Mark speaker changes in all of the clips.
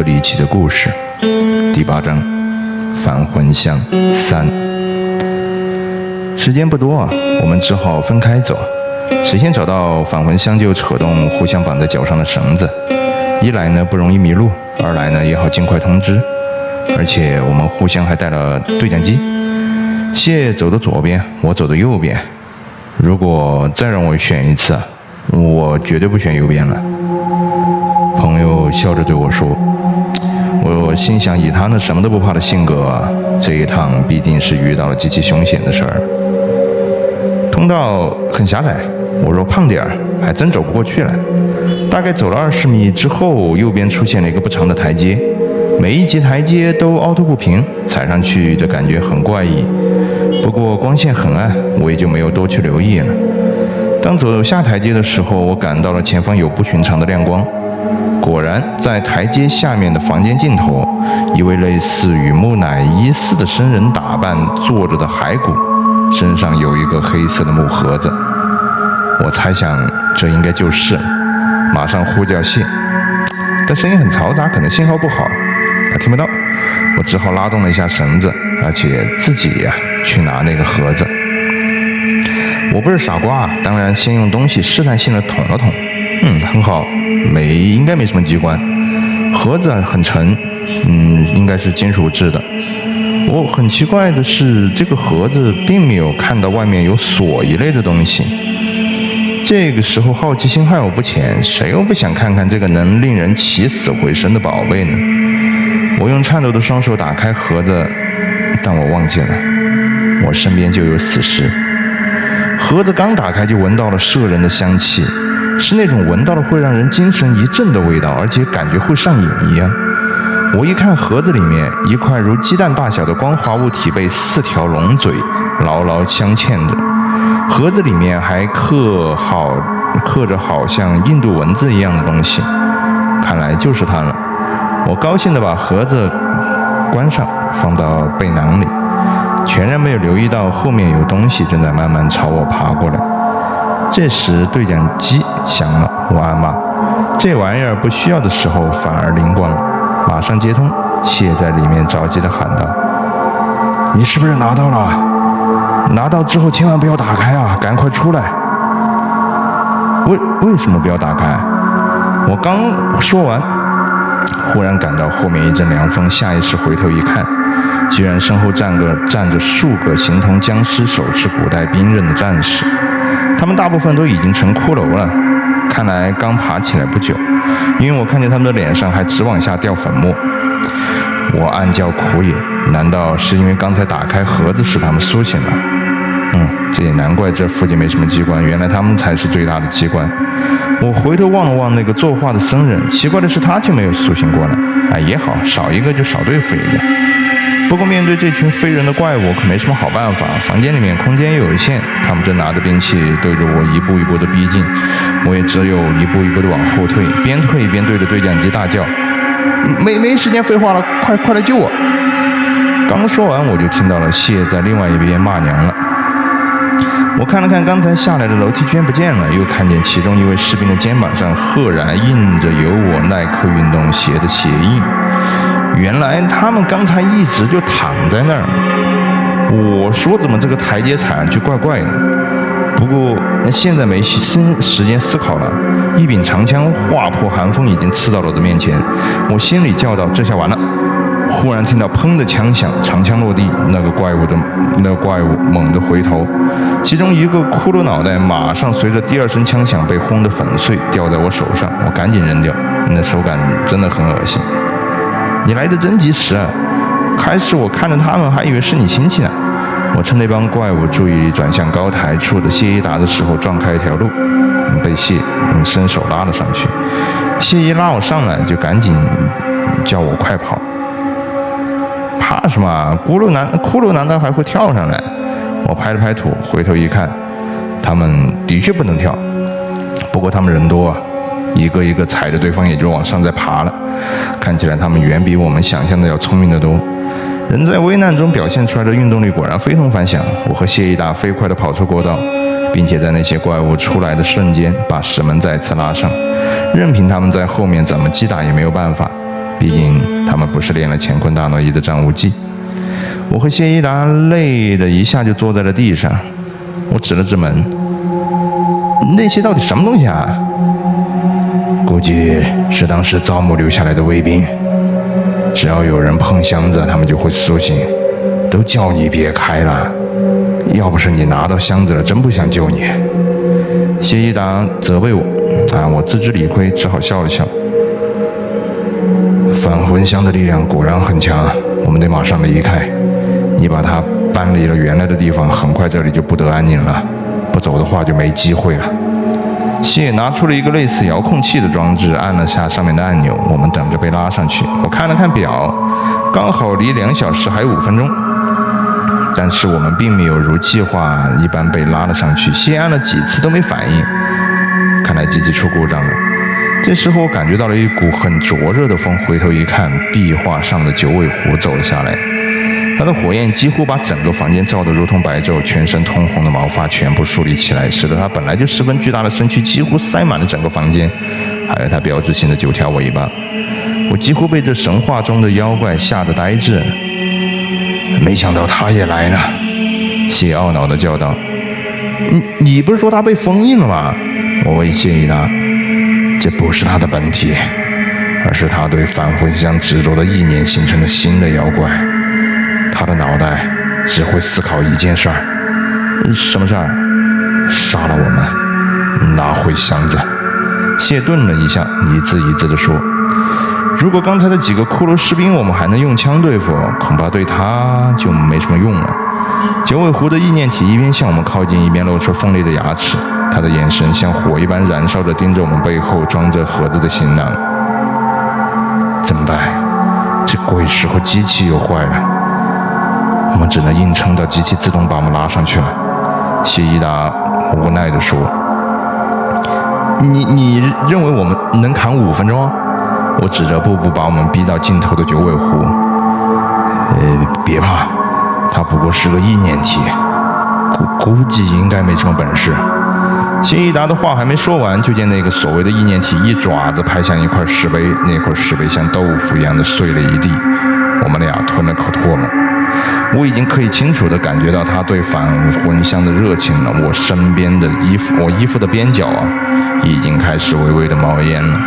Speaker 1: 和离奇的故事。第8章，返魂香3。时间不多啊，我们只好分开走。谁先找到返魂香就扯动互相绑在脚上的绳子，一来呢不容易迷路，二来呢也好尽快通知。而且我们互相还带了对讲机，谢走的左边，我走的右边。如果再让我选一次，我绝对不选右边了。朋友笑着对我说，我心想以他那什么都不怕的性格，这一趟必定是遇到了极其凶险的事儿。通道很狭窄，我若胖点儿还真走不过去了。大概走了20米之后，右边出现了一个不长的台阶，每一级台阶都凹凸不平，踩上去的感觉很怪异。不过光线很暗，我也就没有多去留意了。当走下台阶的时候，我感到了前方有不寻常的亮光。果然，在台阶下面的房间尽头，一位类似于木乃伊似的生人打扮坐着的骸骨，身上有一个黑色的木盒子。我猜想这应该就是了，马上呼叫谢，但声音很嘈杂，可能信号不好，他听不到。我只好拉动了一下绳子，而且自己去拿那个盒子。我不是傻瓜，当然先用东西试探性的捅了捅。很好，应该没什么机关。盒子很沉，应该是金属制的。我很奇怪的是，这个盒子并没有看到外面有锁一类的东西。这个时候好奇心害我不浅，谁又不想看看这个能令人起死回生的宝贝呢？我用颤抖的双手打开盒子，但我忘记了，我身边就有死尸。盒子刚打开就闻到了摄人的香气，是那种闻到了会让人精神一振的味道，而且感觉会上瘾一样。我一看盒子里面，一块如鸡蛋大小的光滑物体被4条龙嘴牢牢镶嵌着，盒子里面还刻着好像印度文字一样的东西，看来就是它了。我高兴地把盒子关上，放到背囊里，全然没有留意到后面有东西正在慢慢朝我爬过来。这时对讲机响了，我暗骂，这玩意儿不需要的时候反而灵光了，马上接通。谢在里面着急地喊道，你是不是拿到了？拿到之后千万不要打开啊，赶快出来。为什么不要打开？我刚说完，忽然感到后面一阵凉风，下意识回头一看，居然身后站着数个形同僵尸、手持古代兵刃的战士。他们大部分都已经成骷髅了，看来刚爬起来不久，因为我看见他们的脸上还直往下掉粉末。我暗叫苦也，难道是因为刚才打开盒子使他们苏醒了？这也难怪这附近没什么机关，原来他们才是最大的机关。我回头望了望那个作画的僧人，奇怪的是他却没有苏醒过来。也好，少一个就少对付一个。不过面对这群非人的怪物，可没什么好办法。房间里面空间又有限，他们正拿着兵器对着我一步一步的逼近，我也只有一步一步的往后退，边退边对着对讲机大叫：没时间废话了，快来救我！刚说完，我就听到了谢在另外一边骂娘了。我看了看刚才下来的楼梯居然不见了，又看见其中一位士兵的肩膀上赫然印着有我耐克运动鞋的鞋印。原来他们刚才一直就躺在那儿。我说怎么这个台阶踩上去怪怪的？不过现在没时间思考了，一柄长枪划破寒风已经刺到了我的面前。我心里叫道：这下完了！忽然听到砰的枪响，长枪落地，那个怪物猛地回头，其中一个骷髅脑袋马上随着第2声枪响被轰得粉碎，掉在我手上。我赶紧扔掉，那手感真的很恶心。你来得真及时啊！开始我看着他们还以为是你亲戚呢。我趁那帮怪物注意力转向高台处的谢一达的时候，撞开一条路，被谢伸手拉了上去。谢一拉我上来，就赶紧叫我快跑。怕什么？骷髅难道还会跳上来？我拍了拍土，回头一看，他们的确不能跳，不过他们人多啊，一个一个踩着对方也就往上再爬了。看起来他们远比我们想象的要聪明得多。人在危难中表现出来的运动力果然非同凡响。我和谢一达飞快地跑出过道，并且在那些怪物出来的瞬间把石门再次拉上，任凭他们在后面怎么击打也没有办法。毕竟他们不是练了乾坤大挪移的张无忌。我和谢一达累得一下就坐在了地上，我指了指门，那些到底什么东西啊？估计是当时造墓留下来的卫兵，只要有人碰箱子，他们就会苏醒，都叫你别开了。要不是你拿到箱子了，真不想救你。谢一达责备我，我自知理亏，只好笑了笑。返魂箱的力量果然很强，我们得马上离开。你把它搬离了原来的地方，很快这里就不得安宁了，不走的话就没机会了。谢拿出了一个类似遥控器的装置，按了下上面的按钮，我们等着被拉上去。我看了看表，刚好离2小时还有5分钟。但是我们并没有如计划一般被拉了上去，谢按了几次都没反应，看来机器出故障了。这时候我感觉到了一股很灼热的风，回头一看，壁画上的九尾狐走了下来，他的火焰几乎把整个房间照得如同白昼，全身通红的毛发全部竖立起来，使得他本来就十分巨大的身躯几乎塞满了整个房间，还有他标志性的9条尾巴。我几乎被这神话中的妖怪吓得呆滞了。没想到他也来了，谢懊恼地叫道：“你不是说他被封印了吗？”我问谢一达：“这不是他的本体，而是他对返魂箱执着的意念形成的新的妖怪。他的脑袋只会思考一件事儿。什么事儿？杀了我们，拿回箱子。”谢顿了一下，一字一字地说：“如果刚才的几个骷髅士兵我们还能用枪对付，恐怕对他就没什么用了。”九尾狐的意念体一边向我们靠近，一边露出锋利的牙齿，他的眼神像火一般燃烧着，盯着我们背后装着盒子的行囊。怎么办？这鬼石和机器又坏了，我们只能硬撑到机器自动把我们拉上去了。谢一达无奈地说：“你认为我们能扛5分钟？”我指着步步把我们逼到尽头的九尾狐：“别怕，他不过是个意念体，估计应该没什么本事。”谢一达的话还没说完，就见那个所谓的意念体一爪子拍向一块石碑，那块石碑像豆腐一样的碎了一地。我们俩吞了口唾沫。我已经可以清楚地感觉到他对返魂箱的热情了。我身边的我衣服的边角已经开始微微的冒烟了。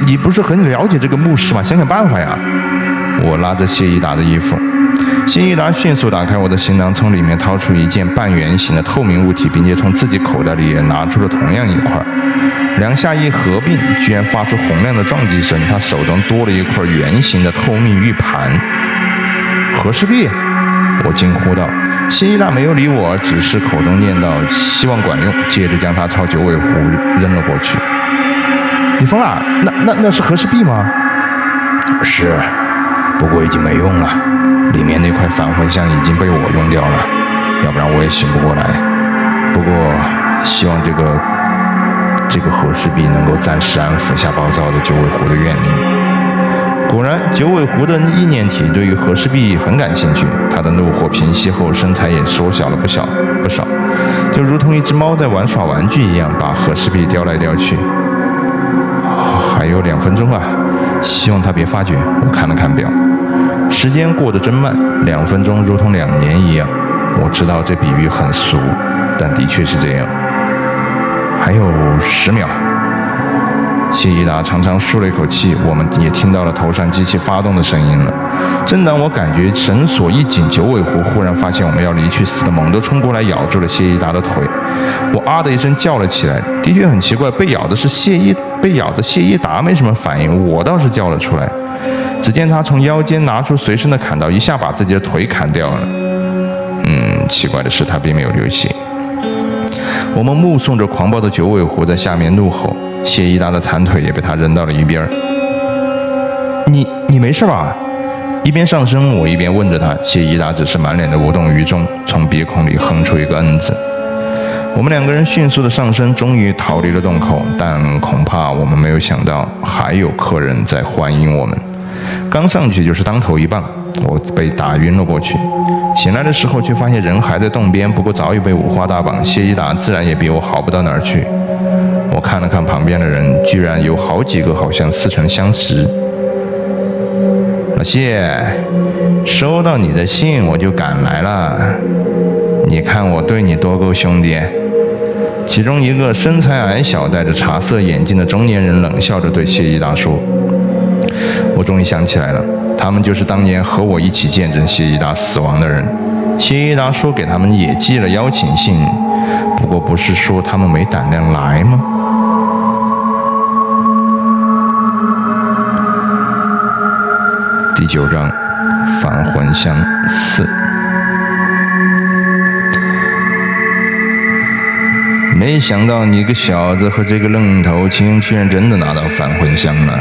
Speaker 1: 你不是很了解这个墓室吗？想想办法呀！我拉着谢一达的衣服，谢一达迅速打开我的行囊，从里面掏出一件半圆形的透明物体，并且从自己口袋里也拿出了同样一块。两下一合并，居然发出洪亮的撞击声。他手中多了一块圆形的透明玉盘。和氏璧！我惊呼道。谢一达没有理我，只是口中念道：“希望管用。”接着将它朝九尾狐扔了过去。你疯了？那是和氏璧吗？是，不过已经没用了。里面那块返魂箱已经被我用掉了，要不然我也醒不过来。不过，希望这个和氏璧能够暂时安抚下暴躁的九尾狐的怨灵。果然，九尾狐的意念体对于和氏璧很感兴趣，他的怒火平息后，身材也缩小了不少，就如同一只猫在玩耍玩具一样，把和氏璧叼来叼去。还有2分钟啊，希望他别发觉。我看了看表，时间过得真慢，2分钟如同2年一样。我知道这比喻很俗，但的确是这样。还有10秒。谢一达长长舒了一口气，我们也听到了头上机器发动的声音了。正当我感觉绳索一紧，九尾狐忽然发现我们要离去似的，猛地冲过来咬住了谢一达的腿。我啊的一声叫了起来。的确很奇怪，被咬的谢一达没什么反应，我倒是叫了出来。只见他从腰间拿出随身的砍刀，一下把自己的腿砍掉了。奇怪的是他并没有流血。我们目送着狂暴的九尾狐在下面怒吼，谢一达的残腿也被他扔到了一边。你没事吧？一边上升，我一边问着他。谢一达只是满脸的无动于衷，从鼻孔里哼出一个字。我们2个人迅速的上升，终于逃离了洞口，但恐怕我们没有想到还有客人在欢迎我们。刚上去就是当头一棒，我被打晕了过去。醒来的时候却发现人还在洞边，不过早已被五花大绑。谢一达自然也比我好不到哪儿去。我看了看旁边的人，居然有好几个好像似曾相识。老谢，收到你的信我就赶来了，你看我对你多够兄弟。其中一个身材矮小、戴着茶色眼镜的中年人冷笑着对谢一达说：“我终于想起来了，他们就是当年和我一起见证谢一达死亡的人。谢一达说给他们也寄了邀请信，不过不是说他们没胆量来吗？”第9章，返魂香4。没想到你个小子和这个愣头青居然真的拿到返魂香了，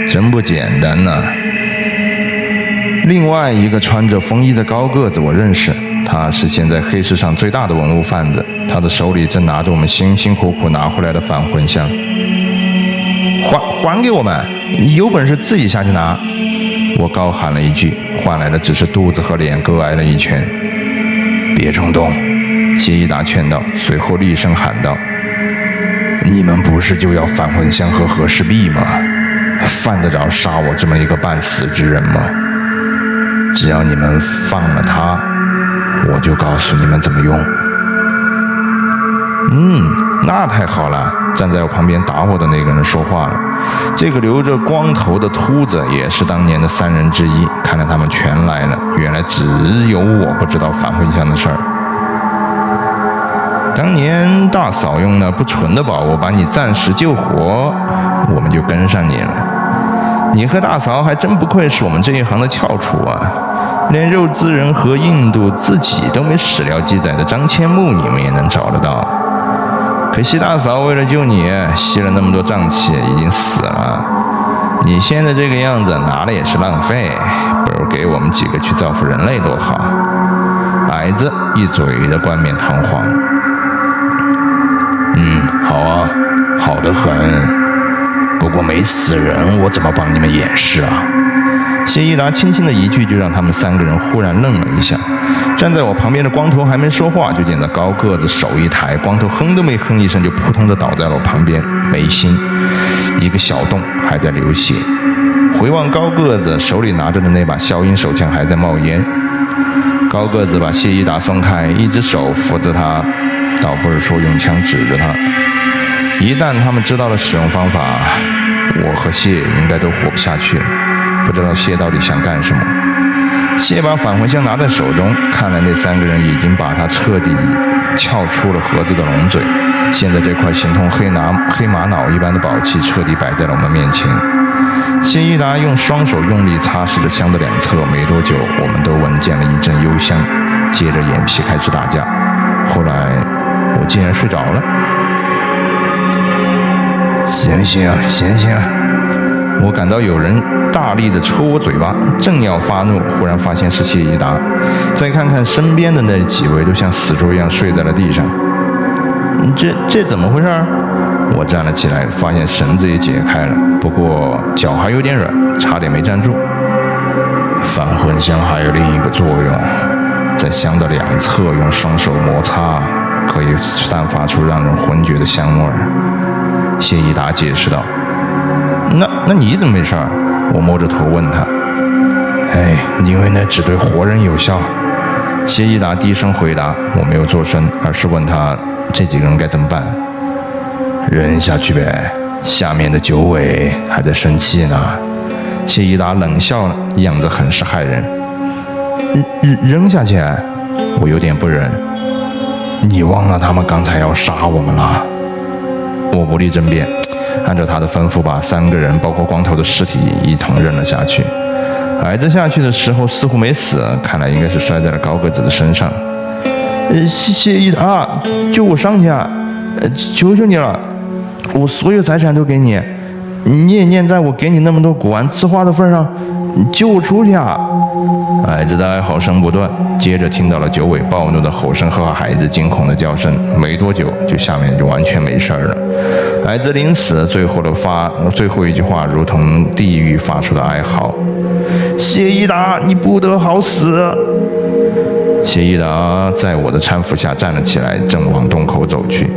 Speaker 1: 真不简单呐！另外一个穿着风衣的高个子我认识，他是现在黑市上最大的文物贩子，他的手里正拿着我们辛辛苦苦拿回来的返魂香。还给我们，有本事自己下去拿！我高喊了一句，换来的只是肚子和脸各挨了一拳。别冲动，谢一达劝道，随后厉声喊道：“你们不是就要返魂香和和氏璧吗？犯得着杀我这么一个半死之人吗？只要你们放了他，我就告诉你们怎么用。”那太好了！站在我旁边打我的那个人说话了，这个留着光头的秃子也是当年的3人之一。看来他们全来了，原来只有我不知道返魂香的事儿。当年大嫂用那不纯的宝物把你暂时救活，我们就跟上你了。你和大嫂还真不愧是我们这一行的翘楚啊！连肉孜人和印度自己都没史料记载的张阡墓，你们也能找得到。可惜大嫂为了救你，吸了那么多瘴气，已经死了。你现在这个样子，拿了也是浪费，不如给我们几个去造福人类多好。矮子一嘴的冠冕堂皇。好啊，好得很。不过没死人，我怎么帮你们掩饰啊？谢一达轻轻的一句，就让他们3个人忽然愣了一下。站在我旁边的光头还没说话，就见到高个子手一抬，光头哼都没哼一声，就扑通的倒在了我旁边，眉心一个小洞，还在流血。回望高个子手里拿着的那把消音手枪还在冒烟。高个子把谢一达松开，一只手扶着他，倒不是说用枪指着他。一旦他们知道了使用方法，我和谢应该都活不下去了。不知道谢到底想干什么。谢把返魂香拿在手中，看来那3个人已经把他彻底撬出了盒子的龙嘴。现在这块形同黑玛瑙一般的宝器彻底摆在了我们面前。谢一达用双手用力擦拭着香的两侧，没多久我们都闻见了一阵幽香，接着眼皮开始打架。后来我竟然睡着了。醒醒！我感到有人大力地抽我嘴巴，正要发怒，忽然发现是谢一达。再看看身边的那几位，都像死猪一样睡在了地上。这怎么回事？我站了起来，发现绳子也解开了，不过脚还有点软，差点没站住。返魂香还有另一个作用，在香的两侧用双手摩擦，可以散发出让人昏厥的香味儿。谢一达解释道。那你怎么没事？我摸着头问他。因为那只对活人有效。谢一达低声回答。我没有做声，而是问他这几个人该怎么办。扔下去呗，下面的九尾还在生气呢。谢一达冷笑了，样子很是骇人。扔下去？我有点不忍。你忘了他们刚才要杀我们了？我不力争辩，按照他的吩咐，把3个人包括光头的尸体一同扔了下去。矮子下去的时候似乎没死，看来应该是摔在了高个子的身上。谢一达，救我上去啊！求求你了，我所有财产都给你，你也念在我给你那么多古玩字画的份上，救我出去啊！矮子的哀嚎声不断，接着听到了九尾暴怒的吼声和孩子惊恐的叫声。没多久，下面就完全没事了。矮子临死最后一句话，如同地狱发出的哀嚎：“谢一达，你不得好死！”谢依达在我的搀扶下站了起来，正往洞口走去。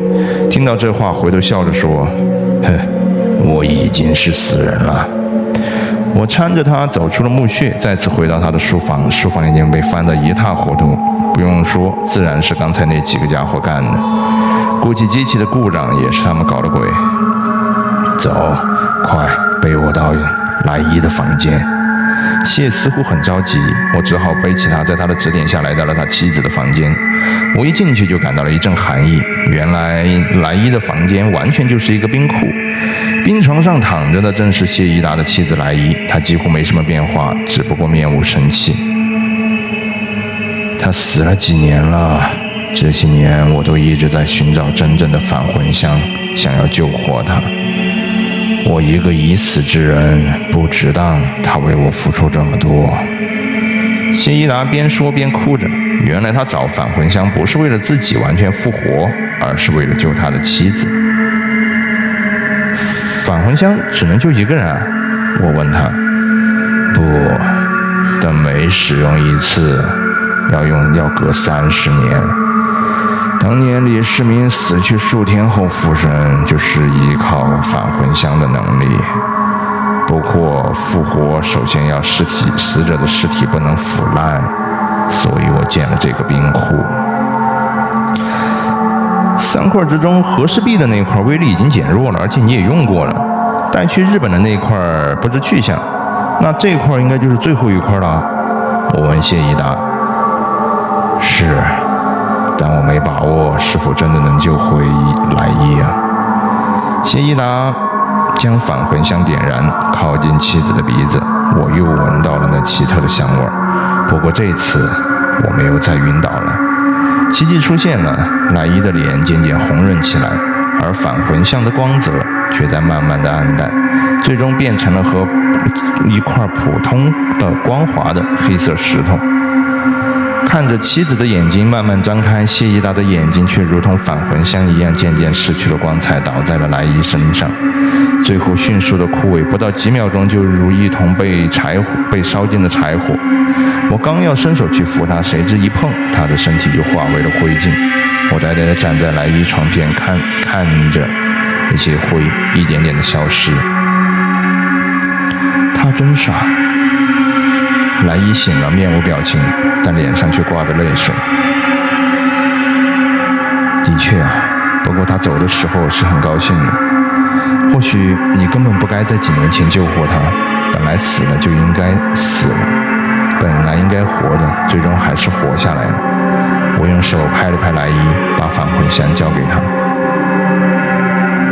Speaker 1: 听到这话，回头笑着说：“哼，我已经是死人了。”我搀着他走出了墓穴，再次回到他的书房。书房已经被翻得一塌糊涂，不用说，自然是刚才那几个家伙干的。估计机器的故障也是他们搞的鬼。走，快背我到来伊的房间。谢似乎很着急，我只好背起他，在他的指点下来到了他妻子的房间。我一进去就感到了一阵寒意，原来来伊的房间完全就是一个冰库。冰床上躺着的正是谢依达的妻子来伊，她几乎没什么变化，只不过面无生气。她死了几年了，这些年我都一直在寻找真正的返魂香，想要救活她。我一个已死之人，不值当她为我付出这么多。谢依达边说边哭着，原来他找返魂香不是为了自己完全复活，而是为了救他的妻子。返魂香只能救一个人啊？我问他。不，但每使用一次要隔30年。当年李世民死去数天后复生，就是依靠返魂香的能力。不过复活首先要死者的尸体不能腐烂，所以我建了这个冰库。3块之中，和氏璧的那块威力已经减弱了，而且你也用过了。带去日本的那块不知去向，那这块应该就是最后一块了。我问谢依达。是，但我没把握是否真的能救回来伊啊。谢依达将返魂香点燃，靠近妻子的鼻子，我又闻到了那奇特的香味。不过这次我没有再晕倒了。奇迹出现了，来伊的脸渐渐红润起来，而返魂香的光泽却在慢慢的暗淡，最终变成了和一块普通的光滑的黑色石头。看着妻子的眼睛慢慢张开，谢依达的眼睛却如同返魂香一样渐渐失去了光彩，倒在了来伊身上，最后迅速的枯萎，不到几秒钟就如一桶被烧尽的柴火。我刚要伸手去扶他，谁知一碰，他的身体就化为了灰烬。我呆呆地站在来伊床边，看着那些灰一点点的消失。他真傻。来伊醒了，面无表情，但脸上却挂着泪水。的确啊，不过他走的时候是很高兴的。或许你根本不该在几年前救活他，本来死了就应该死了，本来应该活的，最终还是活下来了。我用手拍了拍来伊，把返魂香交给他。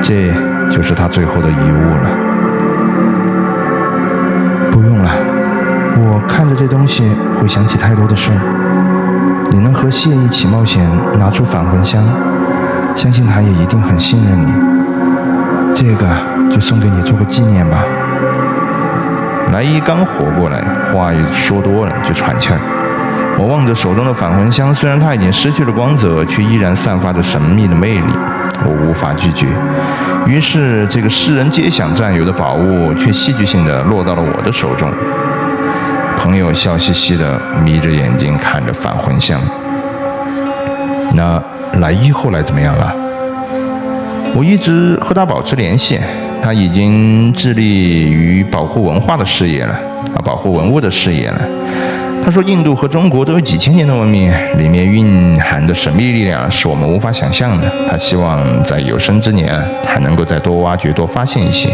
Speaker 1: 这就是他最后的遗物了。不用了。我看着这东西会想起太多的事儿。你能和谢一起冒险拿出返魂香，相信他也一定很信任你。这个就送给你做个纪念吧。来伊刚活过来，话一说多了就喘气儿。我望着手中的返魂香，虽然它已经失去了光泽，却依然散发着神秘的魅力，我无法拒绝。于是这个世人皆想占有的宝物，却戏剧性地落到了我的手中。朋友笑嘻嘻地眯着眼睛看着返魂香。那来伊后来怎么样了？我一直和他保持联系，他已经致力于保护文化的事业了，保护文物的事业了。他说印度和中国都有几千年的文明，里面蕴含的神秘力量是我们无法想象的。他希望在有生之年还能够再多挖掘多发现一些。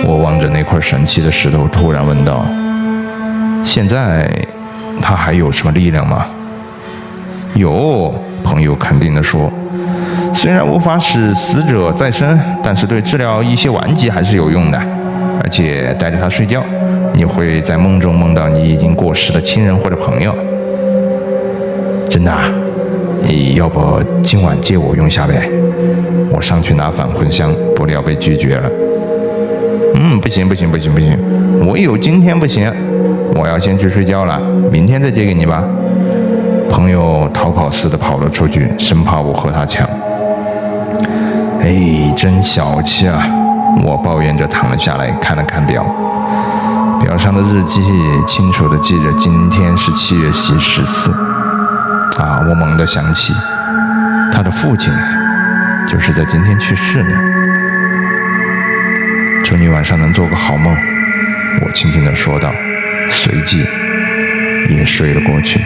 Speaker 1: 我望着那块神奇的石头，突然问道：现在他还有什么力量吗？有，朋友肯定地说。虽然无法使死者再生，但是对治疗一些顽疾还是有用的。而且带着他睡觉，你会在梦中梦到你已经过世的亲人或者朋友。真的啊？你要不今晚借我用下呗？我上去拿返魂香，不料被拒绝了。不行，我有今天不行，我要先去睡觉了，明天再借给你吧。朋友逃跑似的跑了出去，生怕我和他抢。真小气啊！我抱怨着躺了下来，看了看表表上的日记清楚地记着今天是7月14。我猛地想起，他的父亲就是在今天去世呢。祝你晚上能做个好梦，我轻轻地说道，随即也睡了过去。